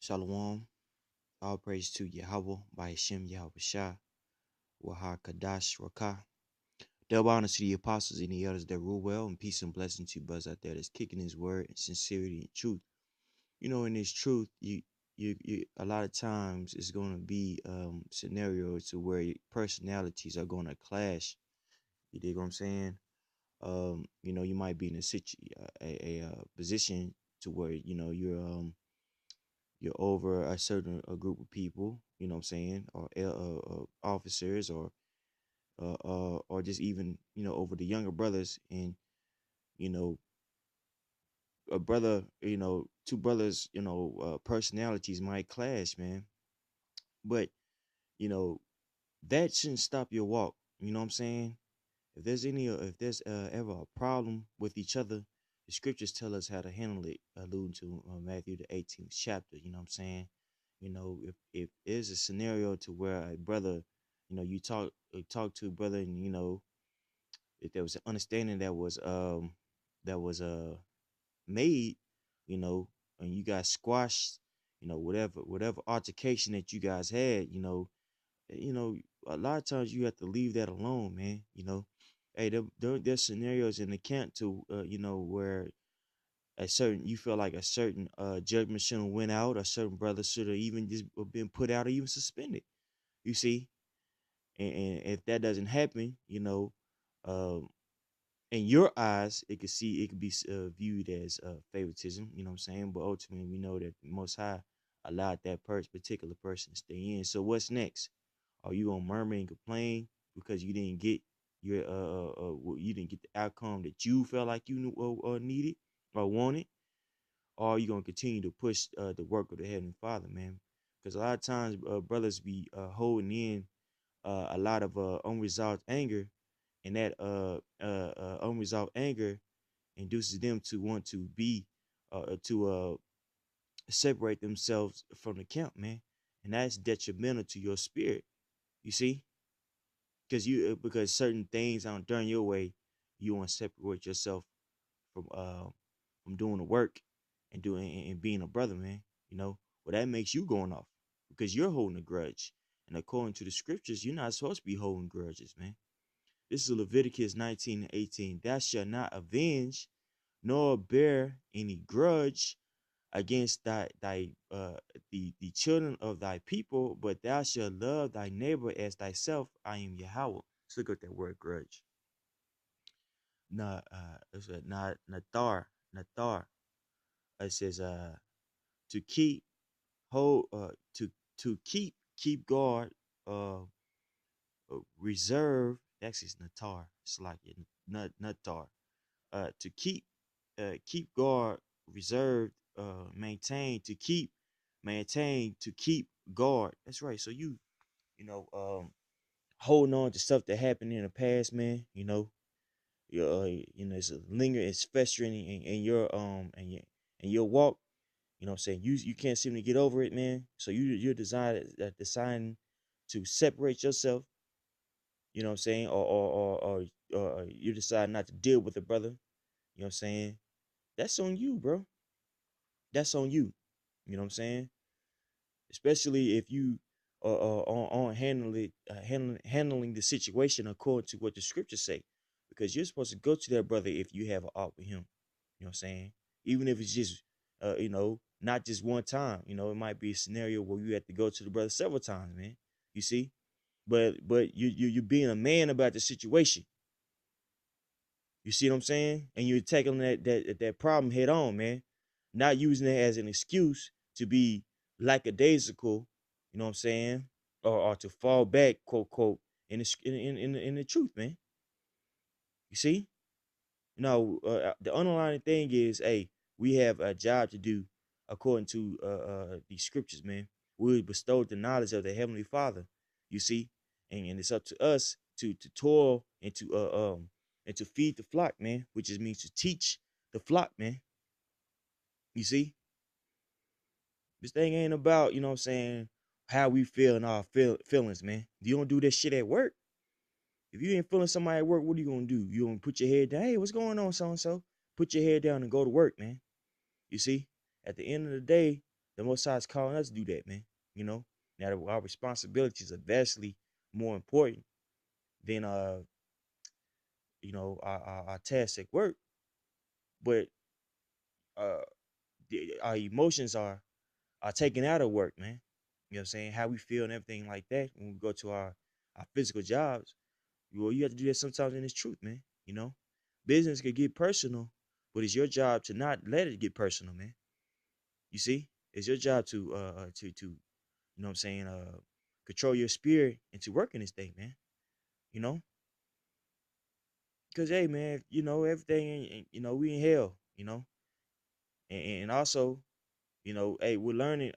Shalom. All praise to Yahweh by Hashem Yahweh Shah. Waha Kadash Rakah. Double honor to the apostles and the elders that rule well, and peace and blessing to buzz out there that's kicking his word and sincerity and truth. You know, in this truth, you a lot of times it's going to be scenarios to where personalities are going to clash. You dig what I'm saying? You might be in a position to where you're over a certain group of people, you know what I'm saying, or officers, or just even over the younger brothers, and you know a brother, two brothers, personalities might clash, man. But you know that shouldn't stop your walk. You know what I'm saying? If there's ever a problem with each other, the scriptures tell us how to handle it, alluding to Matthew the 18th chapter. You know what I'm saying? If there's a scenario to where a brother, you talk to a brother, and if there was an understanding that was made, you know, and you guys squashed, whatever altercation that you guys had, you know, a lot of times you have to leave that alone, man. Hey, there's scenarios in the camp to, where you feel like a certain judgment should have went out, a certain brother should have even just been put out or even suspended. You see, and if that doesn't happen, um, in your eyes, it could be viewed as favoritism. You know what I'm saying? But ultimately, we know that the Most High allowed that particular person to stay in. So what's next? Are you gonna murmur and complain because you didn't get you didn't get the outcome that you felt like you needed or wanted? Or are you gonna continue to push the work of the Heavenly Father, man? Because a lot of times brothers be holding in a lot of unresolved anger, and that unresolved anger induces them to want to be to separate themselves from the camp, man, and that's detrimental to your spirit. You see, because certain things aren't done your way, you want to separate yourself from doing the work and doing and being a brother, man. Well, that makes you going off because you're holding a grudge, and according to the scriptures, you're not supposed to be holding grudges, man. This is Leviticus 19:18. Thou shalt not avenge nor bear any grudge against the children of thy people, but thou shalt love thy neighbor as thyself. I am Yahweh. Let's look at that word grudge. It's not nathar. It says to keep hold to keep guard, reserve. Actually, it's natar. It's like natar. To keep guard, reserved, maintain, to keep guard. That's right. So you know, holding on to stuff that happened in the past, man. It's a it's festering in your in your walk. You know what I'm saying? You can't seem to get over it, man. So you're deciding to separate yourself. You know what I'm saying? Or you decide not to deal with a brother. You know what I'm saying? That's on you, bro. That's on you. You know what I'm saying? Especially if you are on handling the situation according to what the scriptures say, because you're supposed to go to that brother if you have an art with him. You know what I'm saying? Even if it's just not just one time. It might be a scenario where you have to go to the brother several times, man. You see? But you're being a man about the situation. You see what I'm saying? And you're tackling that problem head on, man. Not using it as an excuse to be lackadaisical, you know what I'm saying? Or to fall back, quote, quote, in the truth, man. You see? The underlying thing is, hey, we have a job to do according to these scriptures, man. We bestowed the knowledge of the Heavenly Father, you see? And it's up to us to toil and to feed the flock, man, which just means to teach the flock, man. You see? This thing ain't about, you know what I'm saying, how we feel and our feelings, man. You don't do this shit at work. If you ain't feeling somebody at work, what are you gonna do? You gonna put your head down? Hey, what's going on, so and so? Put your head down and go to work, man. You see? At the end of the day, The Most High is calling us to do that, man. You know, now our responsibilities are vastly more important than our tasks at work, but uh, our emotions are taken out of work, man. You know what I'm saying? How we feel and everything like that when we go to our physical jobs. Well, you have to do that sometimes in this truth, man. You know, business could get personal, but it's your job to not let it get personal, man. You see, it's your job to you know what I'm saying control your spirit and to work in this thing, man. You know, because hey, man, you know everything. You know, we in hell. You know, and also hey, we're learning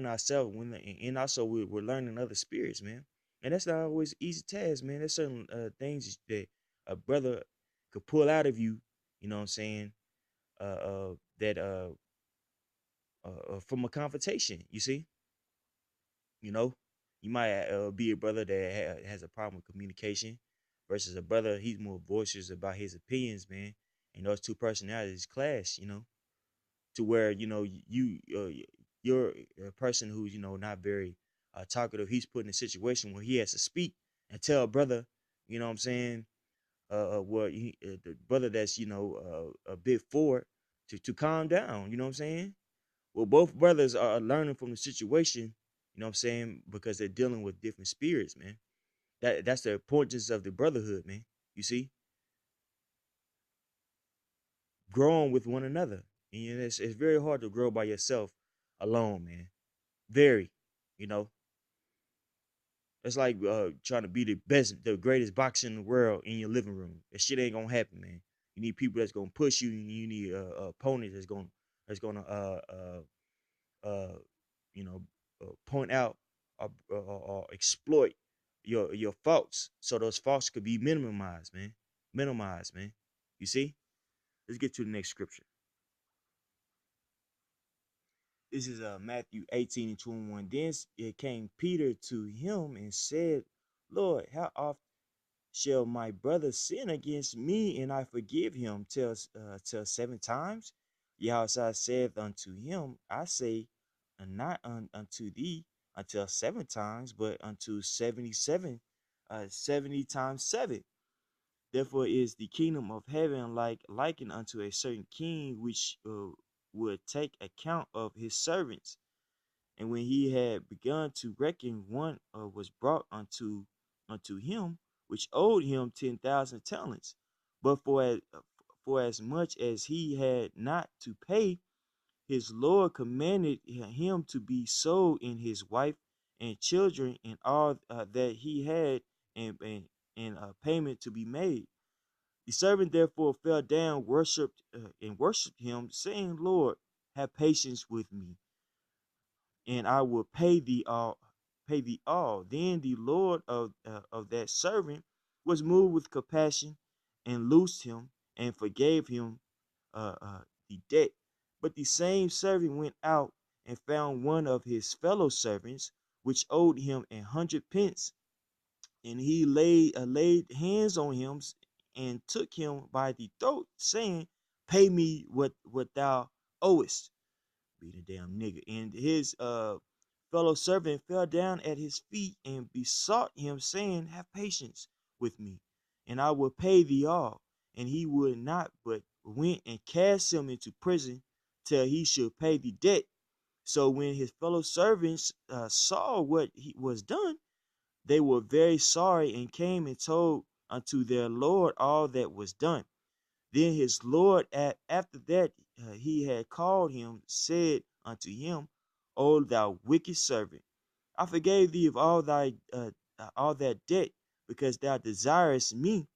ourselves and also we're learning other spirits, man. And that's not always easy task, man. There's certain things that a brother could pull out of you, you know what I'm saying, that from a confrontation, you see. You know, you might be a brother that has a problem with communication versus a brother he's more voices about his opinions, man. And those two personalities clash, you know, to where you're a person who's not very talkative. He's put in a situation where he has to speak and tell a brother, you know what I'm saying, the brother that's a bit forward to calm down. You know what I'm saying? Well, both brothers are learning from the situation. You know what I'm saying, because they're dealing with different spirits, man. That's the importance of the brotherhood, man. You see, growing with one another. And it's very hard to grow by yourself alone, man. Very, you know. It's like trying to be the best, the greatest boxer in the world in your living room. That shit ain't gonna happen, man. You need people that's gonna push you, and you need opponents that's gonna uh you know point out or exploit your faults, so those faults could be minimized, man. Minimized, man. You see? Let's get to the next scripture. This is Matthew 18 and 21. Then it came Peter to him and said, Lord, how often shall my brother sin against me and I forgive him till 7 times? Yahweh saith unto him, I say, not unto thee until 7 times, but unto 77, 70 times 7. Therefore is the kingdom of heaven likened unto a certain king which would take account of his servants. And when he had begun to reckon, one was brought unto him, which owed him 10,000 talents. But for as much as he had not to pay, his Lord commanded him to be sold in his wife and children and all that he had, and payment to be made. The servant therefore fell down, worshipped him, saying, Lord, have patience with me, and I will pay thee all. Pay thee all. Then the Lord of that servant was moved with compassion, and loosed him, and forgave him the debt. But the same servant went out and found one of his fellow servants, which owed him 100 pence, and he laid hands on him and took him by the throat, saying, "Pay me what thou owest." Being a damn nigga. And his fellow servant fell down at his feet and besought him, saying, Have patience with me, and I will pay thee all. And he would not, but went and cast him into prison till he should pay the debt. So when his fellow servants saw what he was done, they were very sorry, and came and told unto their Lord all that was done. Then his Lord, after that he had called him, said unto him, O thou wicked servant, I forgave thee of all that debt, because thou desirest me.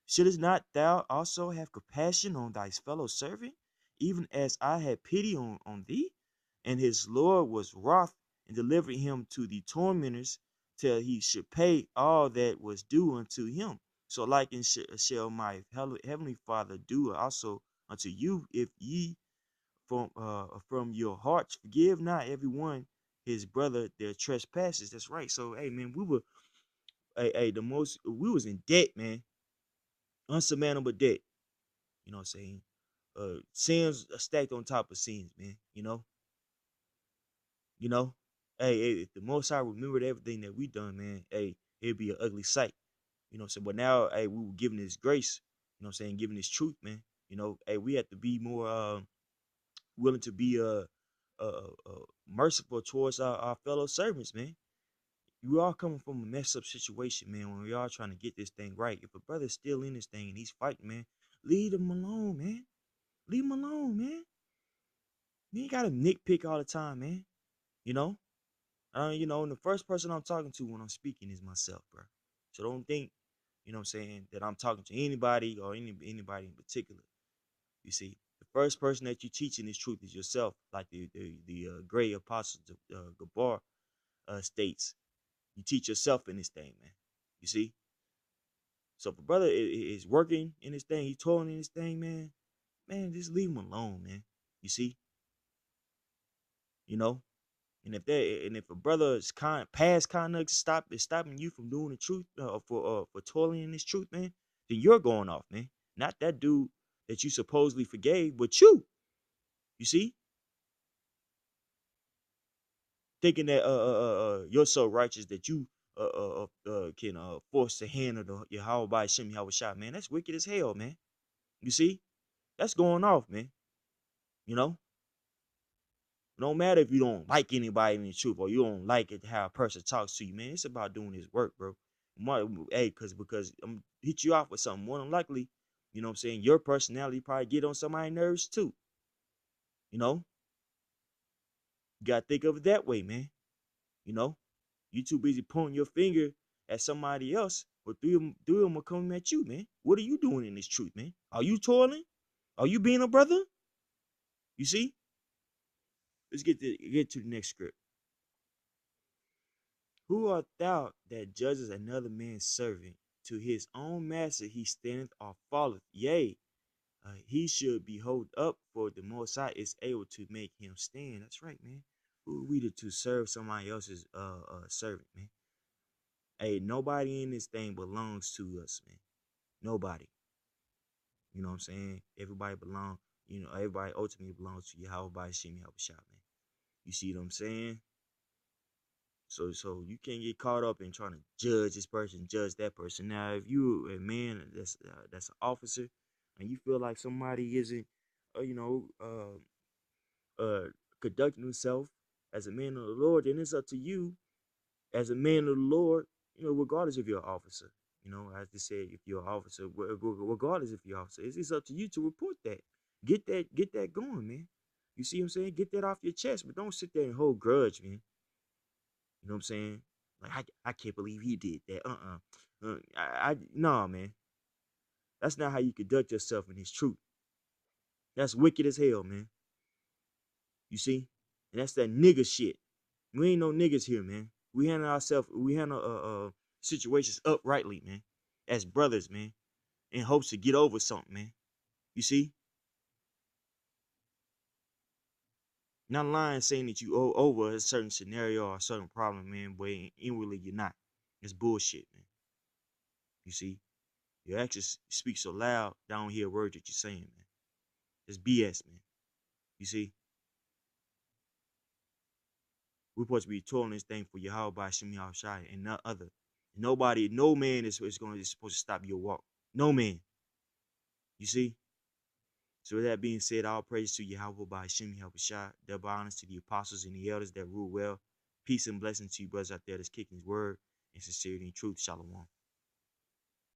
Shouldest not thou also have compassion on thy fellow servant, even as I had pity on thee? And his Lord was wroth, and delivered him to the tormentors till he should pay all that was due unto him. So like shall my heavenly Father do also unto you, if ye from your hearts forgive not everyone his brother their trespasses. That's right. So hey man, the most we was in debt, man, unsurmountable debt. You know what I'm saying? Sins are stacked on top of sins, man. You know, You know, if the Most High remembered everything that we done, man, hey, it'd be an ugly sight. You know what I'm saying? But now, hey, we were given this grace, you know what I'm saying, given this truth, man. You know, hey, we have to be more willing to be merciful towards our fellow servants, man. We all coming from a messed up situation, man, when we all trying to get this thing right. If a brother's still in this thing and he's fighting, man, leave him alone, man. Leave him alone, man. You ain't gotta nitpick all the time, man. You know? And the first person I'm talking to when I'm speaking is myself, bro. So don't think, you know what I'm saying, that I'm talking to anybody or anybody in particular. You see, the first person that you're teaching this truth is yourself, like the great apostle Gabar states. You teach yourself in this thing, man. You see? So if a brother is working in this thing, he's toiling in this thing, man, just leave him alone, man. You see? You know? And if a brother's past conduct is stopping you from doing the truth for toiling in this truth, man, then you're going off, man. Not that dude that you supposedly forgave, but you. You see, thinking that you're so righteous that you can force the hand of the Yahweh by Shem Yahweh Shah, man. That's wicked as hell, man. You see, that's going off, man. You know, it don't matter if you don't like anybody in the truth or you don't like it how a person talks to you, man. It's about doing his work, bro. Hey, because I'm hit you off with something. More than likely, you know what I'm saying, your personality probably get on somebody's nerves too. You know, you gotta think of it that way, man. You know, you too busy pointing your finger at somebody else, but three of them are coming at you, man. What are you doing in this truth, man? Are you toiling? Are you being a brother? You see? Let's get to the next script. Who art thou that judges another man's servant? To his own master he standeth or falleth. Yea, he should be held up, for the Most High is able to make him stand. That's right, man. Who are we to serve somebody else's servant, man? Hey, nobody in this thing belongs to us, man. Nobody. You know what I'm saying? Everybody everybody ultimately belongs to Yahweh by Shem Yahweh Shah, man. You see what I'm saying? So you can't get caught up in trying to judge this person, judge that person. Now, if you a man that's an officer, and you feel like somebody isn't, uh, you know, conducting himself as a man of the Lord, then it's up to you as a man of the Lord, regardless if you're an officer. As they said, if you're an officer, regardless if you're an officer, it's up to you to report that. Get that going, man. You see what I'm saying? Get that off your chest, but don't sit there and hold grudge, man. You know what I'm saying? Like I can't believe he did that. No, man. That's not how you conduct yourself in his truth. That's wicked as hell, man. You see? And that's that nigga shit. We ain't no niggas here, man. We handle situations uprightly, man. As brothers, man. In hopes to get over something, man. You see? Not lying saying that you owe over a certain scenario or a certain problem, man, but inwardly you're not. It's bullshit, man. You see? Your actions speak so loud, I don't hear a word that you're saying, man. It's BS, man. You see? We're supposed to be toiling this thing for Yahweh by Shem Shai and not other. No man is supposed to stop your walk. No man. You see? So with that being said, all praise to Yahweh by Shem Shai. Double honors to the apostles and the elders that rule well. Peace and blessings to you brothers out there that's kicking his word in sincerity and truth. Shalom.